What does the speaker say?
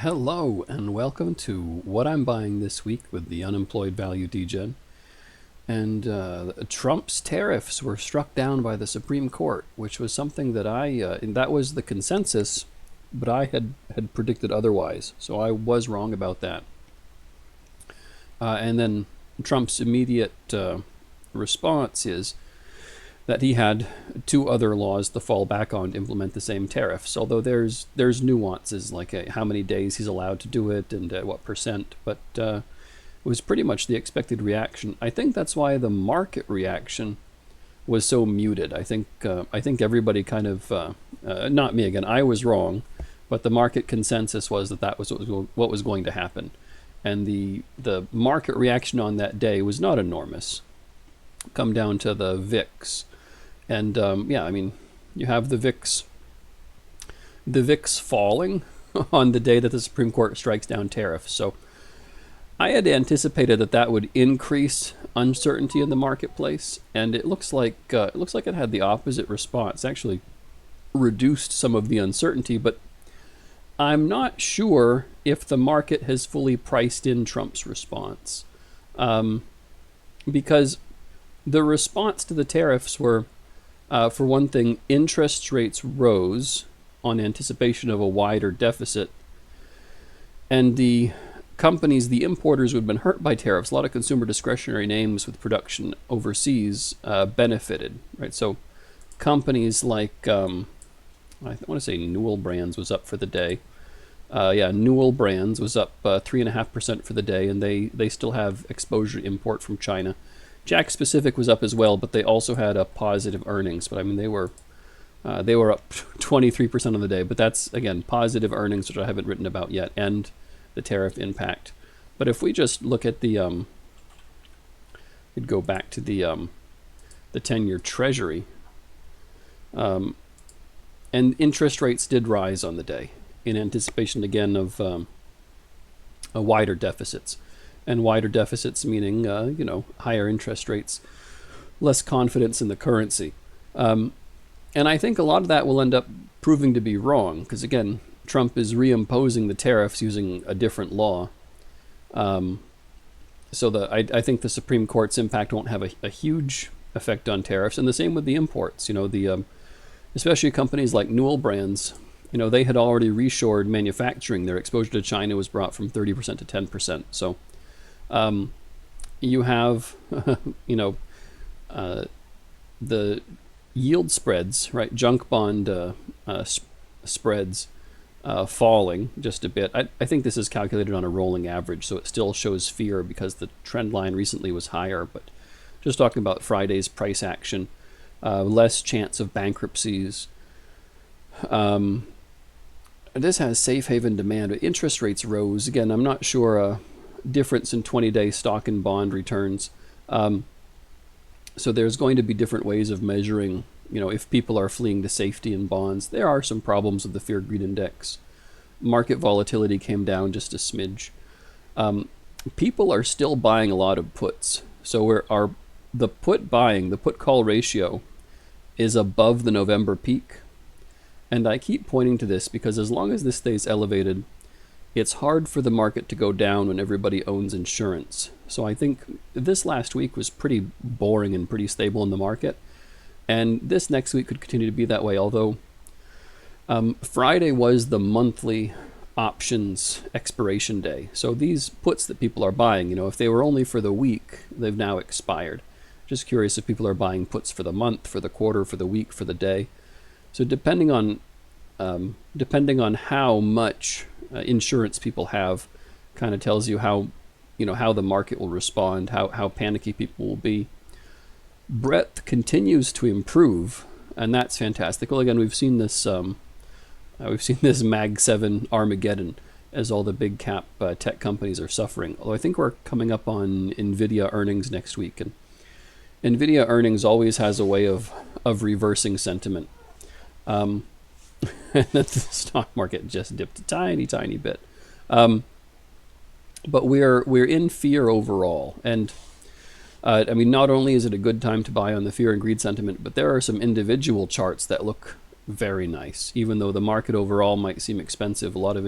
Hello and welcome to what I'm buying this week with the unemployed value degen. And Trump's tariffs were struck down by the Supreme Court, which was something that and that was the consensus, but I had predicted otherwise. So I was wrong about that. And then Trump's immediate response is that he had two other laws to fall back on to implement the same tariffs, although there's nuances like how many days he's allowed to do it and what percent, but it was pretty much the expected reaction. I think that's why the market reaction was so muted. I think everybody kind of, not me again, I was wrong, but the market consensus was that was what was going to happen. And the market reaction on that day was not enormous. Come down to the VIX. And yeah, I mean, you have the VIX falling on the day that the Supreme Court strikes down tariffs. So I had anticipated that would increase uncertainty in the marketplace, and it looks like it had the opposite response. Actually, reduced some of the uncertainty, but I'm not sure if the market has fully priced in Trump's response, because the response to the tariffs were, for one thing, interest rates rose on anticipation of a wider deficit, and the companies, the importers who had been hurt by tariffs, a lot of consumer discretionary names with production overseas, benefited, right? So companies like, I want to say Newell Brands was up for the day. Newell Brands was up 3.5% for the day, and they still have exposure to import from China. Jack Pacific was up as well, but they also had a positive earnings. But I mean, they were up 23% on the day. But that's, again, positive earnings, which I haven't written about yet, and the tariff impact. But if we just look at we'd go back to the 10-year Treasury, and interest rates did rise on the day in anticipation again of wider deficits. And wider deficits meaning, higher interest rates, less confidence in the currency. And I think a lot of that will end up proving to be wrong, because, again, Trump is reimposing the tariffs using a different law. So I think the Supreme Court's impact won't have a huge effect on tariffs, and the same with the imports. Especially companies like Newell Brands, they had already reshored manufacturing. Their exposure to China was brought from 30% to 10%. So you have, the yield spreads, right? Junk bond spreads falling just a bit. I think this is calculated on a rolling average, so it still shows fear because the trend line recently was higher. But just talking about Friday's price action, less chance of bankruptcies. This has safe haven demand. Interest rates rose. Again, I'm not sure difference in 20-day stock and bond returns. So there's going to be different ways of measuring, if people are fleeing to safety in bonds. There are some problems with the Fear Greed Index. Market volatility came down just a smidge. People are still buying a lot of puts. So the put call ratio is above the November peak. And I keep pointing to this because as long as this stays elevated, it's hard for the market to go down when everybody owns insurance. So I think this last week was pretty boring and pretty stable in the market. And this next week could continue to be that way, although Friday was the monthly options expiration day. So these puts that people are buying, if they were only for the week, they've now expired. Just curious if people are buying puts for the month, for the quarter, for the week, for the day. So depending on how much insurance people have, kind of tells you how the market will respond, how panicky people will be. Breadth continues to improve, and that's fantastic. Well, again, we've seen this Mag 7 Armageddon as all the big cap tech companies are suffering. Although I think we're coming up on NVIDIA earnings next week, and NVIDIA earnings always has a way of reversing sentiment. And the stock market just dipped a tiny bit. But we're in fear overall. And not only is it a good time to buy on the fear and greed sentiment, but there are some individual charts that look very nice. Even though the market overall might seem expensive, a lot of